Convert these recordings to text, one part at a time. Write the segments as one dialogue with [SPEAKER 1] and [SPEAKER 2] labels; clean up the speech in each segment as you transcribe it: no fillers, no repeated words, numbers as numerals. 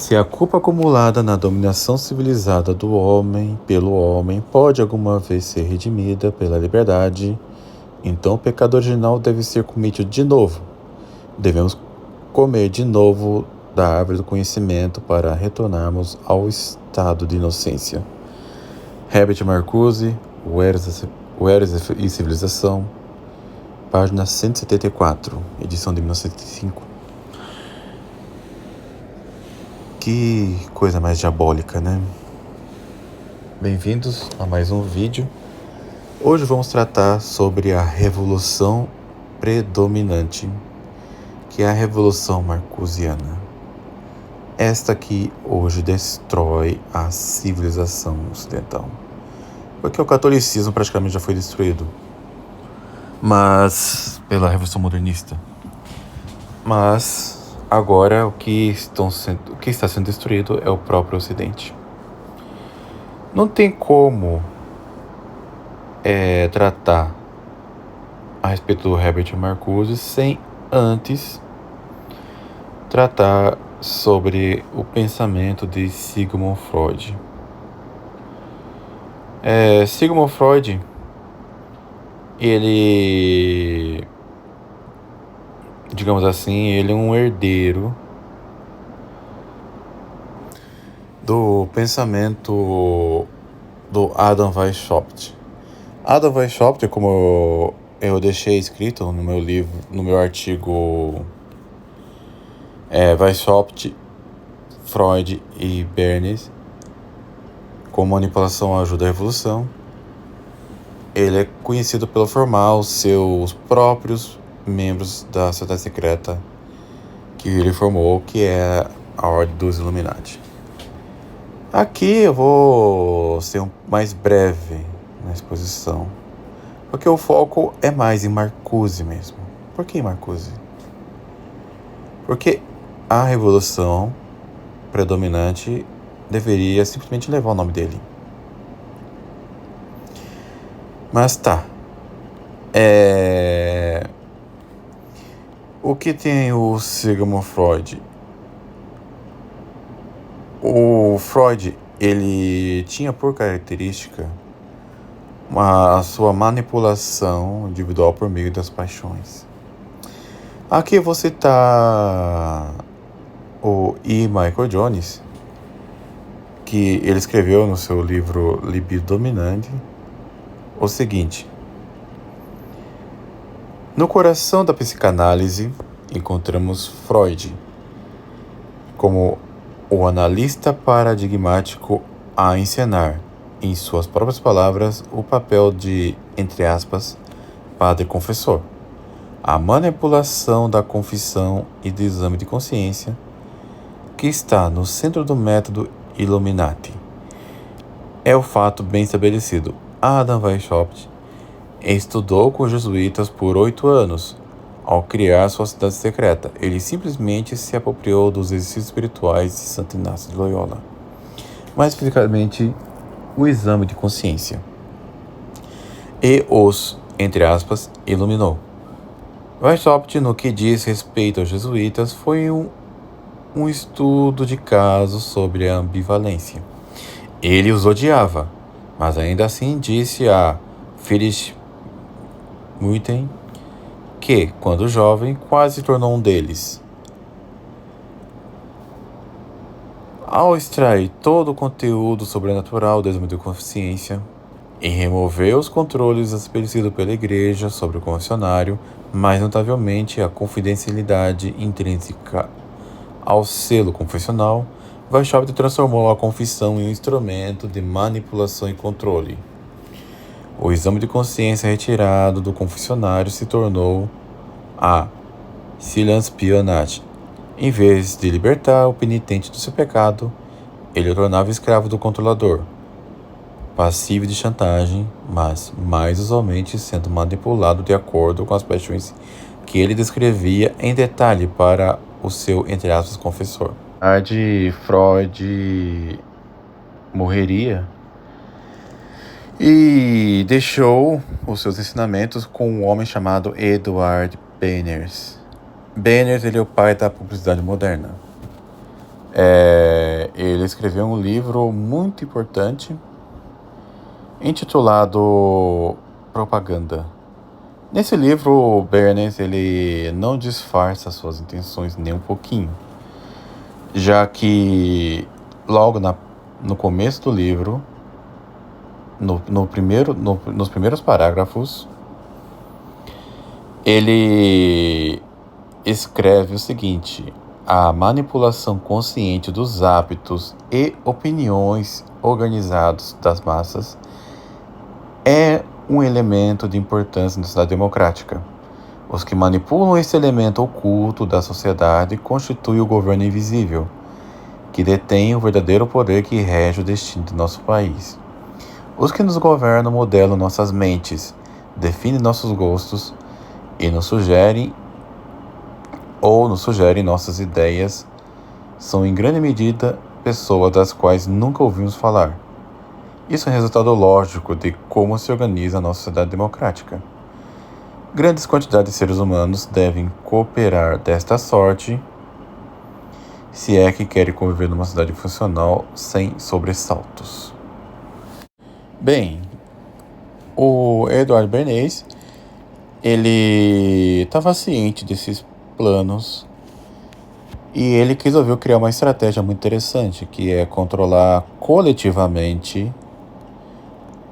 [SPEAKER 1] Se a culpa acumulada na dominação civilizada do homem pelo homem pode alguma vez ser redimida pela liberdade, então o pecado original deve ser cometido de novo. Devemos comer de novo da árvore do conhecimento para retornarmos ao estado de inocência. Herbert Marcuse, O Eros e Civilização, página 174, edição de 1905. Que coisa mais diabólica, né? Bem-vindos a mais um vídeo. Hoje vamos tratar sobre a revolução predominante, que é a Revolução Marcusiana. Esta que hoje destrói a civilização ocidental. Porque o catolicismo praticamente já foi destruído, mas pela Revolução Modernista. Mas agora o que está sendo destruído é o próprio Ocidente. Não tem como tratar a respeito do Herbert Marcuse sem antes tratar sobre o pensamento de Sigmund Freud. Sigmund Freud, ele, digamos assim, ele é um herdeiro do pensamento do Adam Weishaupt. Adam Weishaupt, como eu deixei escrito no meu livro, no meu artigo Weishaupt, Freud e Bernays, como manipulação ajuda a revolução, ele é conhecido pelo formar os seus próprios membros da sociedade secreta que ele formou, que é a Ordem dos Illuminati. Aqui eu vou ser mais breve na exposição, porque o foco é mais em Marcuse mesmo. Por que Marcuse? Porque a revolução predominante deveria simplesmente levar o nome dele. Mas tá. O que tem o Sigmund Freud? O Freud, ele tinha por característica a sua manipulação individual por meio das paixões. Aqui eu vou citar o E. Michael Jones, que ele escreveu no seu livro Libido Dominante o seguinte: no coração da psicanálise encontramos Freud como o analista paradigmático a encenar, em suas próprias palavras, o papel de, entre aspas, padre confessor. A manipulação da confissão e do exame de consciência, que está no centro do método Illuminati. É o fato bem estabelecido. Adam Weishaupt estudou com os jesuítas por 8 anos. Ao criar sua sociedade secreta, ele simplesmente se apropriou dos exercícios espirituais de Santo Inácio de Loyola, mais especificamente o exame de consciência, e os, entre aspas, iluminou. Weishaupt, no que diz respeito aos jesuítas, foi um estudo de caso sobre a ambivalência. Ele os odiava, mas ainda assim disse a Friedrich Muiten que, quando jovem, quase se tornou um deles. Ao extrair todo o conteúdo sobrenatural do exame de consciência e remover os controles estabelecidos pela Igreja sobre o confessionário, mais notavelmente a confidencialidade intrínseca ao selo confessional, Weishaupt transformou a confissão em um instrumento de manipulação e controle. O exame de consciência retirado do confessionário se tornou a Silenspionage. Em vez de libertar o penitente do seu pecado, ele o tornava escravo do controlador, passivo de chantagem, mas mais usualmente sendo manipulado de acordo com as paixões que ele descrevia em detalhe para o seu, entre aspas, confessor. Freud morreria e deixou os seus ensinamentos com um homem chamado Edward Bernays. Bernays, ele é o pai da publicidade moderna. ele escreveu um livro muito importante intitulado Propaganda. Nesse livro, Bernays ele não disfarça suas intenções nem um pouquinho, já que logo no começo do livro, nos primeiros parágrafos, ele escreve o seguinte: a manipulação consciente dos hábitos e opiniões organizados das massas é um elemento de importância na sociedade democrática. Os que manipulam esse elemento oculto da sociedade constituem o governo invisível, que detém o verdadeiro poder que rege o destino de nosso país. Os que nos governam modelam nossas mentes, definem nossos gostos e nos sugerem nossas ideias, são em grande medida pessoas das quais nunca ouvimos falar. Isso é um resultado lógico de como se organiza a nossa sociedade democrática. Grandes quantidades de seres humanos devem cooperar desta sorte, se é que querem conviver numa sociedade funcional sem sobressaltos. Bem, o Edward Bernays, ele estava ciente desses planos e ele resolveu criar uma estratégia muito interessante, que é controlar coletivamente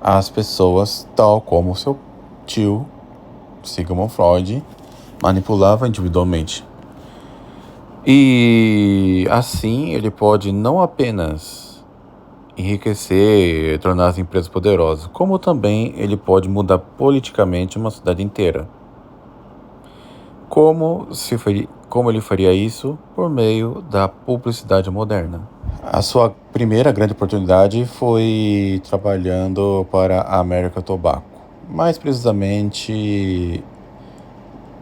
[SPEAKER 1] as pessoas, tal como seu tio Sigmund Freud manipulava individualmente. E assim ele pode não apenas enriquecer, tornar as empresas poderosas, como também ele pode mudar politicamente uma cidade inteira. Como ele faria isso? Por meio da publicidade moderna. A sua primeira grande oportunidade foi trabalhando para a American Tobacco, mais precisamente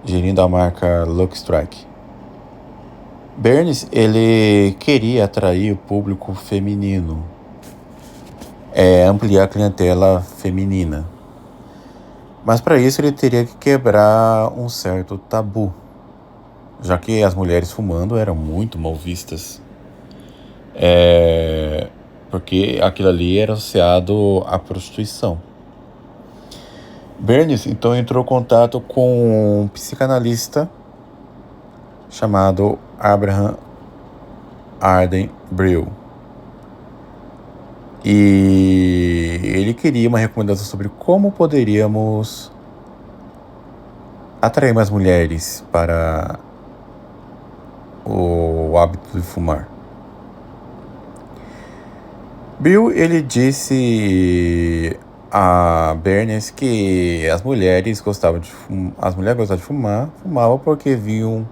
[SPEAKER 1] gerindo a marca Lucky Strike. Bernays, ele queria atrair o público feminino, ampliar a clientela feminina. Mas para isso ele teria que quebrar um certo tabu, já que as mulheres fumando eram muito mal vistas. Porque aquilo ali era associado à prostituição. Bernays então entrou em contato com um psicanalista chamado Abraham Arden Brill. E ele queria uma recomendação sobre como poderíamos atrair mais mulheres para o hábito de fumar. Brill, ele disse a Bernays que as mulheres gostavam de fumar, fumavam porque viam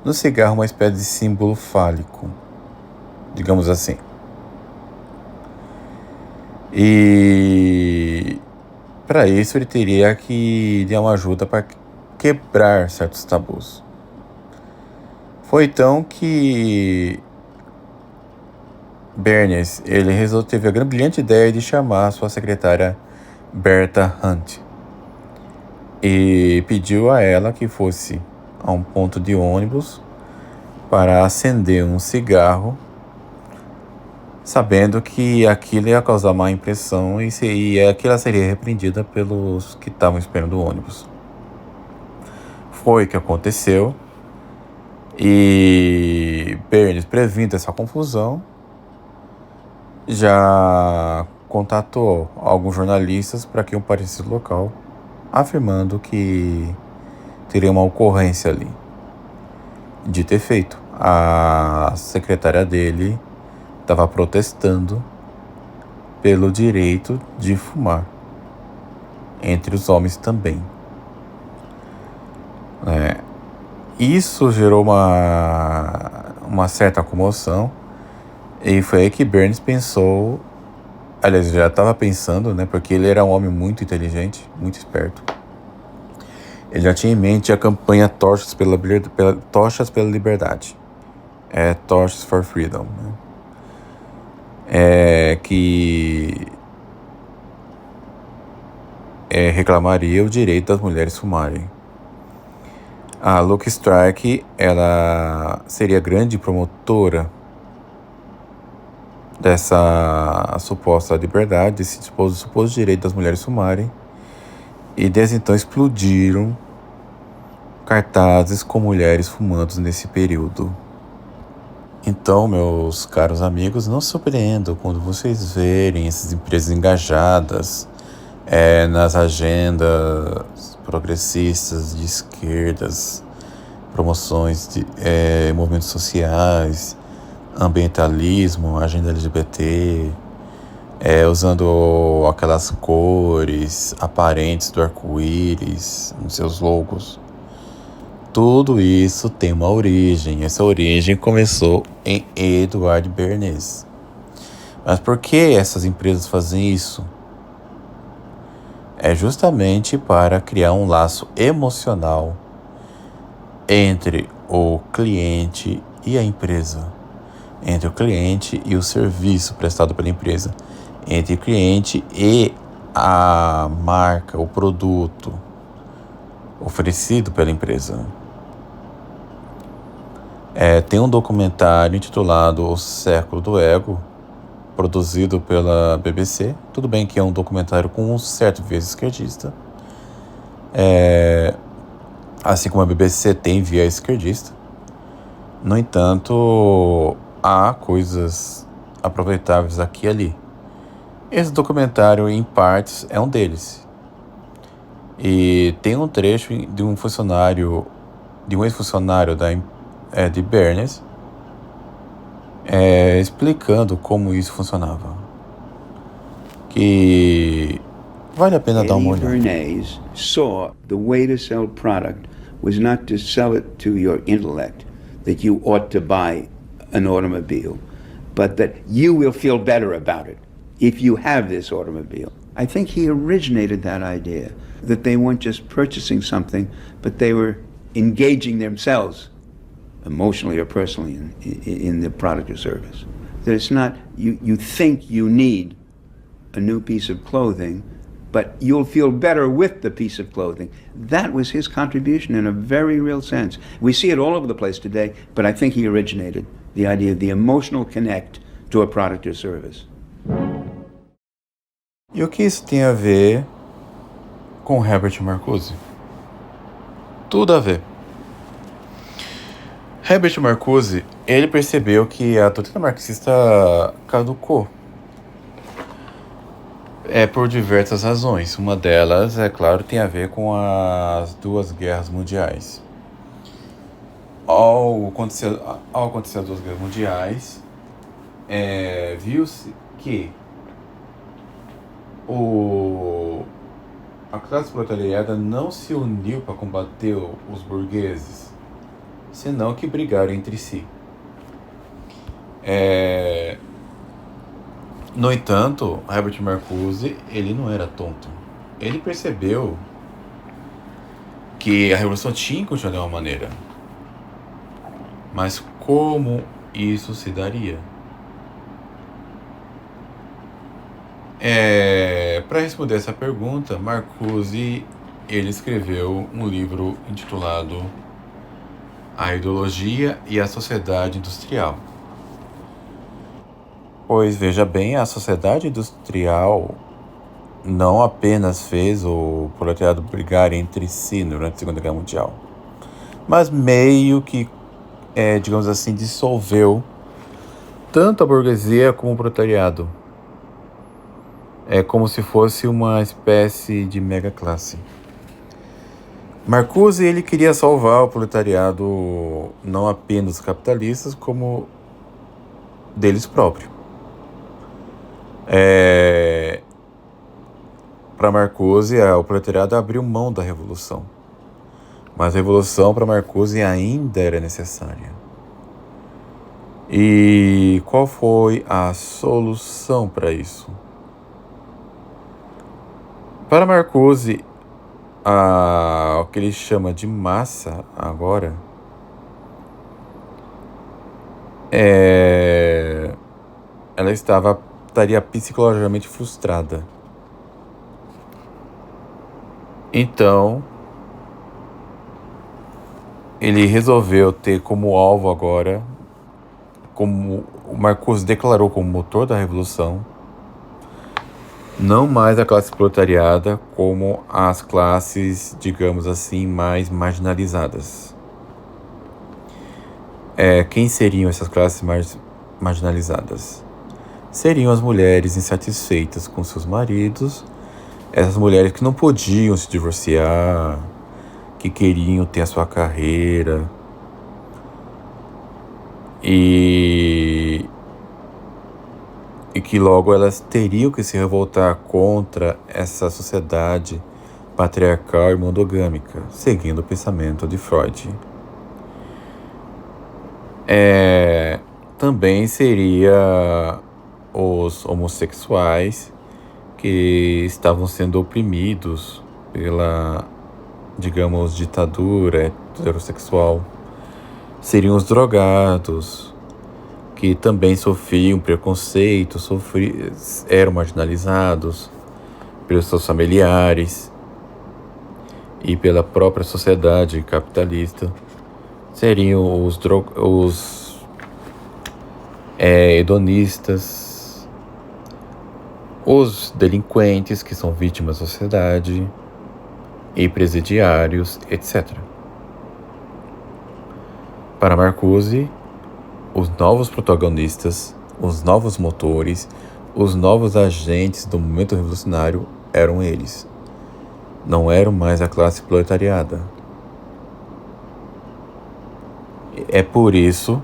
[SPEAKER 1] no cigarro uma espécie de símbolo fálico, digamos assim. E para isso ele teria que dar uma ajuda para quebrar certos tabus. Foi então que Bernays, ele teve a brilhante ideia de chamar sua secretária Bertha Hunt e pediu a ela que fosse a um ponto de ônibus para acender um cigarro, sabendo que aquilo ia causar má impressão e que ela seria repreendida pelos que estavam esperando o ônibus. Foi o que aconteceu e Bernays, prevendo essa confusão, já contatou alguns jornalistas para que comparecessem no local, afirmando que teria uma ocorrência ali. Dito e feito, a secretária dele estava protestando pelo direito de fumar, entre os homens também. Isso gerou uma certa comoção, e foi aí que Bernays pensou, aliás, já estava pensando, porque ele era um homem muito inteligente, muito esperto. Ele já tinha em mente a campanha Tochas pela Liberdade, Torches for Freedom, que reclamaria o direito das mulheres fumarem. A Lucky Strike, ela seria grande promotora dessa suposta liberdade, desse suposto direito das mulheres fumarem, e desde então explodiram cartazes com mulheres fumando nesse período. Então, meus caros amigos, não se surpreendam quando vocês verem essas empresas engajadas nas agendas progressistas de esquerdas, promoções de movimentos sociais, ambientalismo, agenda LGBT, usando aquelas cores aparentes do arco-íris nos seus logos. Tudo isso tem uma origem. Essa origem começou em Edward Bernays. Mas por que essas empresas fazem isso? É justamente para criar um laço emocional entre o cliente e a empresa, entre o cliente e o serviço prestado pela empresa, entre o cliente e a marca, o produto oferecido pela empresa. Tem um documentário intitulado O Século do Ego, produzido pela BBC. Tudo bem que é um documentário com um certo viés esquerdista, assim como a BBC tem viés esquerdista. No entanto, há coisas aproveitáveis aqui e ali. Esse documentário, em partes, é um deles. E tem um trecho de um ex-funcionário de Bernays, explicando como isso funcionava. Que vale a pena dar uma olhada.
[SPEAKER 2] Bernays saw the way to sell product was not to sell it to your intellect, that you ought to buy an automobile, but that you will feel better about it if you have this automobile. I think he originated that idea, that they weren't just purchasing something, but they were engaging themselves emotionally or personally in the product or service. That it's not, you think you need a new piece of clothing, but you'll feel better with the piece of clothing. That was his contribution in a very real sense. We see it all over the place today, but I think he originated the idea of the emotional connect to a product or service.
[SPEAKER 1] E o que isso tem a ver com Herbert Marcuse? Tudo a ver. Herbert Marcuse, ele percebeu que a doutrina marxista caducou. Por diversas razões. Uma delas, é claro, tem a ver com as duas guerras mundiais. Ao acontecer as duas guerras mundiais, viu-se que a classe proletariada não se uniu para combater os burgueses, senão que brigaram entre si. No entanto, Herbert Marcuse, ele não era tonto. Ele percebeu que a revolução tinha que continuar de uma maneira. Mas como isso se daria? Para responder essa pergunta, Marcuse, ele escreveu um livro intitulado A Ideologia e a Sociedade Industrial. Pois, veja bem, a sociedade industrial não apenas fez o proletariado brigar entre si durante a Segunda Guerra Mundial, mas meio que, digamos assim, dissolveu tanto a burguesia como o proletariado. É como se fosse uma espécie de mega classe. Marcuse, ele queria salvar o proletariado não apenas dos capitalistas, como deles próprios. Para Marcuse, o proletariado abriu mão da revolução. Mas a revolução para Marcuse ainda era necessária. E qual foi a solução para isso? Para Marcuse, o que ele chama de massa agora ela estaria psicologicamente frustrada. Então, ele resolveu ter como alvo agora como o Marcuse declarou como motor da revolução, não mais a classe proletariada como as classes, digamos assim, mais marginalizadas. Quem seriam essas classes mais marginalizadas? Seriam as mulheres insatisfeitas com seus maridos, essas mulheres que não podiam se divorciar, que queriam ter a sua carreira e que logo elas teriam que se revoltar contra essa sociedade patriarcal e monogâmica, seguindo o pensamento de Freud. Também seria os homossexuais que estavam sendo oprimidos pela, digamos, ditadura heterossexual. Seriam os drogados, que também sofriam preconceito, eram marginalizados pelos seus familiares e pela própria sociedade capitalista. Seriam os hedonistas, os delinquentes que são vítimas da sociedade e presidiários, etc. Para Marcuse, os novos protagonistas, os novos motores, os novos agentes do movimento revolucionário eram eles. Não eram mais a classe proletariada. É por isso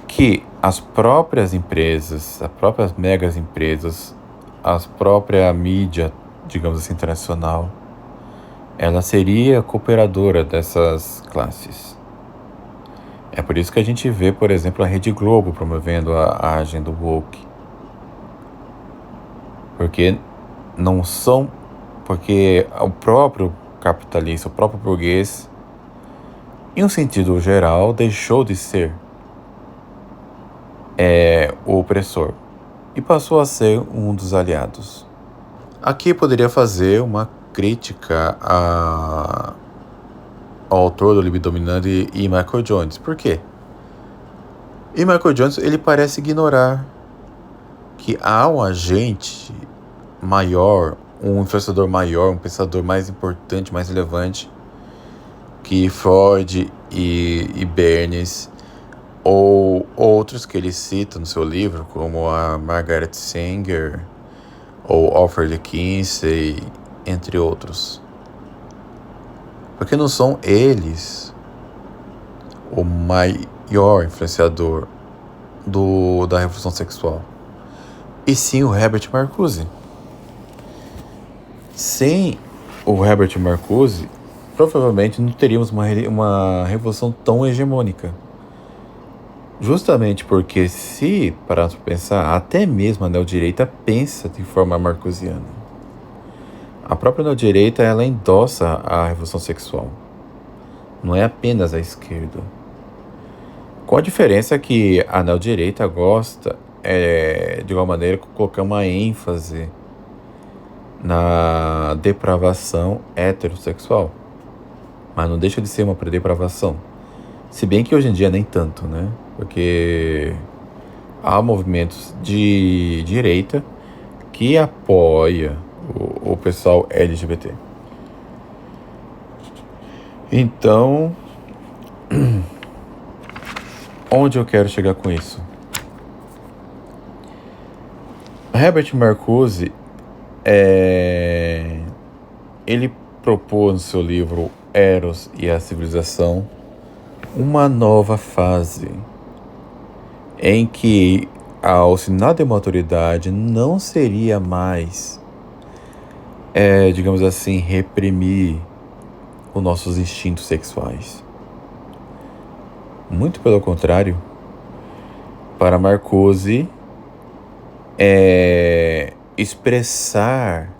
[SPEAKER 1] que as próprias empresas, as próprias megas empresas, a própria mídia, digamos assim, internacional, ela seria cooperadora dessas classes. É por isso que a gente vê, por exemplo, a Rede Globo promovendo a agenda woke. Porque o próprio capitalista, o próprio burguês, em um sentido geral, deixou de ser o opressor e passou a ser um dos aliados. Aqui poderia fazer uma crítica ao autor do Libido Dominante e Michael Jones. Por quê? E Michael Jones, ele parece ignorar que há um agente maior, um influenciador maior, um pensador mais importante, mais relevante que Freud e Bernays, ou outros que ele cita no seu livro, como a Margaret Sanger ou Alfred Kinsey, entre outros. Porque não são eles o maior influenciador da revolução sexual, e sim o Herbert Marcuse. Sem o Herbert Marcuse, provavelmente não teríamos uma revolução tão hegemônica. Justamente porque, se pararmos para pensar, até mesmo a neodireita pensa de forma marcusiana. A própria neodireita, ela endossa a revolução sexual. Não é apenas a esquerda. Com a diferença que a neodireita gosta, de alguma maneira, colocar uma ênfase na depravação heterossexual. Mas não deixa de ser uma depravação. Se bem que hoje em dia nem tanto, né? Porque há movimentos de direita que apoia o pessoal LGBT. Então, onde eu quero chegar com isso? Herbert Marcuse, ele propôs no seu livro Eros e a Civilização uma nova fase em que ao sinal de maturidade não seria mais, digamos assim, reprimir os nossos instintos sexuais. Muito pelo contrário, para Marcuse, expressar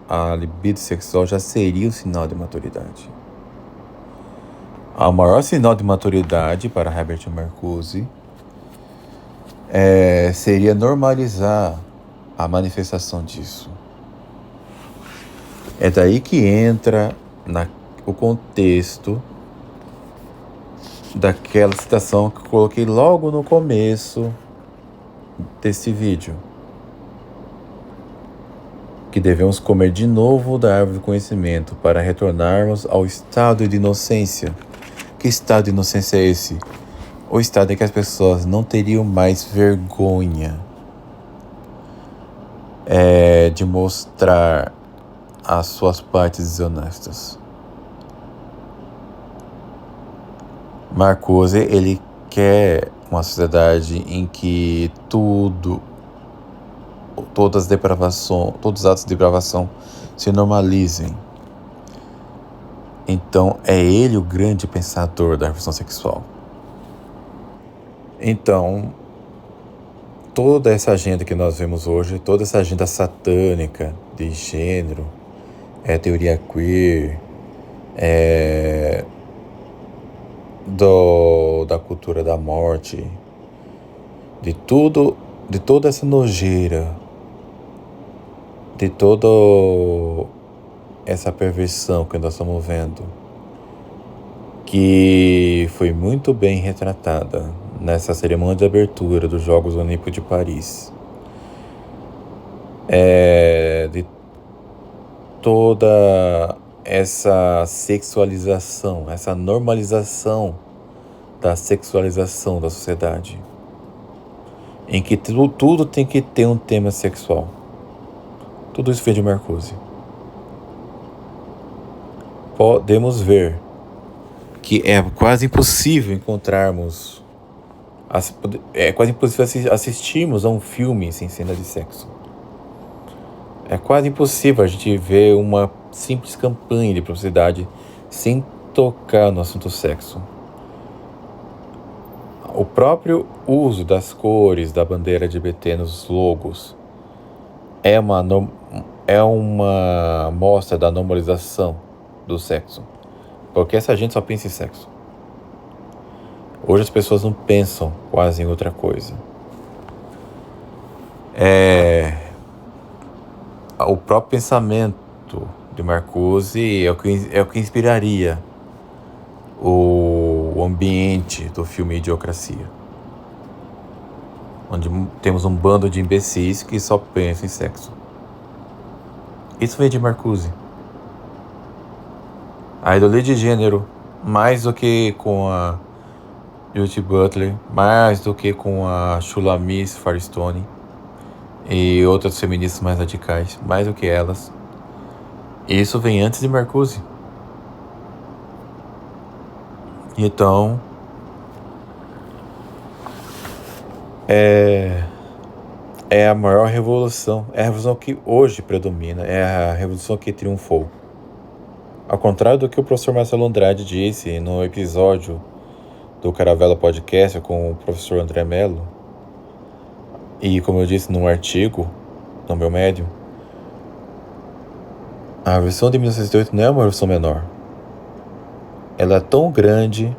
[SPEAKER 1] a libido sexual já seria o sinal de maturidade. O maior sinal de maturidade para Herbert Marcuse seria normalizar a manifestação disso. É daí que entra o contexto daquela citação que eu coloquei logo no começo desse vídeo. Que devemos comer de novo da árvore do conhecimento para retornarmos ao estado de inocência. Que estado de inocência é esse? O estado em que as pessoas não teriam mais vergonha de mostrar as suas partes desonestas. Marcuse, ele quer uma sociedade em que todos os atos de depravação se normalizem. Então, é ele o grande pensador da revolução sexual. Então, toda essa agenda que nós vemos hoje, toda essa agenda satânica de gênero, teoria queer, da cultura da morte, de toda essa nojeira, de toda essa perversão que nós estamos vendo, que foi muito bem retratada nessa cerimônia de abertura dos Jogos Olímpicos de Paris. De toda essa sexualização, essa normalização da sexualização da sociedade, em que tudo tem que ter um tema sexual. Tudo isso vem de Marcuse. Podemos ver que é quase impossível encontrarmos, é quase impossível assistirmos a um filme sem cena de sexo. É quase impossível a gente ver uma simples campanha de publicidade sem tocar no assunto sexo. O próprio uso das cores da bandeira LGBT nos logos é uma mostra da normalização do sexo. Porque essa gente só pensa em sexo. Hoje as pessoas não pensam quase em outra coisa. O próprio pensamento de Marcuse é o que inspiraria o ambiente do filme Idiocracia, onde temos um bando de imbecis que só pensam em sexo. Isso vem de Marcuse. A idolia de gênero, mais do que com a Judith Butler, mais do que com a Shulamit Firestone e outras feministas mais radicais, mais do que elas, isso vem antes de Marcuse. Então, é a maior revolução, é a revolução que hoje predomina, é a revolução que triunfou. Ao contrário do que o professor Marcelo Andrade disse no episódio do Caravela Podcast com o professor André Mello, e como eu disse num artigo no meu Medium, a revolução de 1968 não é uma revolução menor. Ela é tão grande,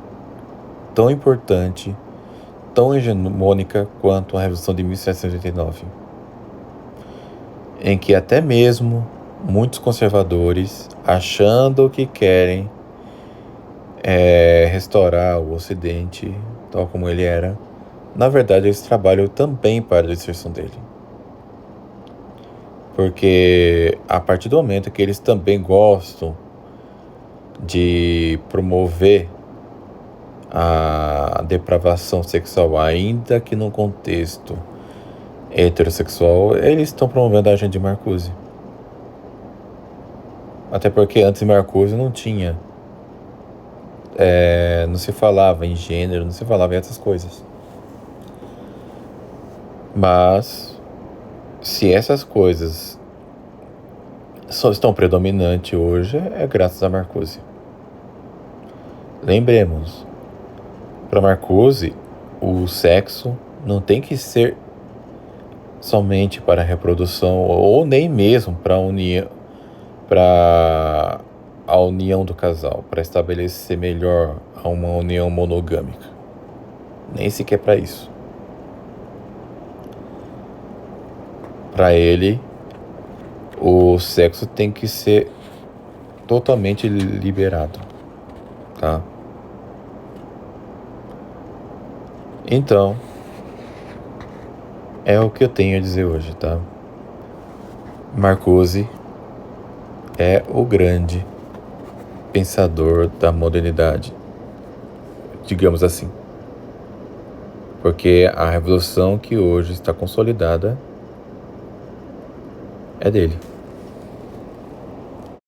[SPEAKER 1] tão importante, tão hegemônica quanto a Revolução de 1789, em que até mesmo muitos conservadores, achando que querem restaurar o Ocidente tal como ele era, na verdade eles trabalham também para a destruição dele. Porque a partir do momento que eles também gostam de promover a depravação sexual, ainda que num contexto heterossexual, eles estão promovendo a agenda de Marcuse. Até porque antes de Marcuse não tinha, não se falava em gênero, não se falava em essas coisas. Mas se essas coisas só estão predominantes hoje, é graças a Marcuse. Lembremos, para Marcuse, o sexo não tem que ser somente para a reprodução, ou nem mesmo para a união do casal, para estabelecer melhor uma união monogâmica. Nem sequer para isso. Para ele, o sexo tem que ser totalmente liberado, tá? Então, é o que eu tenho a dizer hoje, tá? Marcuse é o grande pensador da modernidade, digamos assim. Porque a revolução que hoje está consolidada é dele.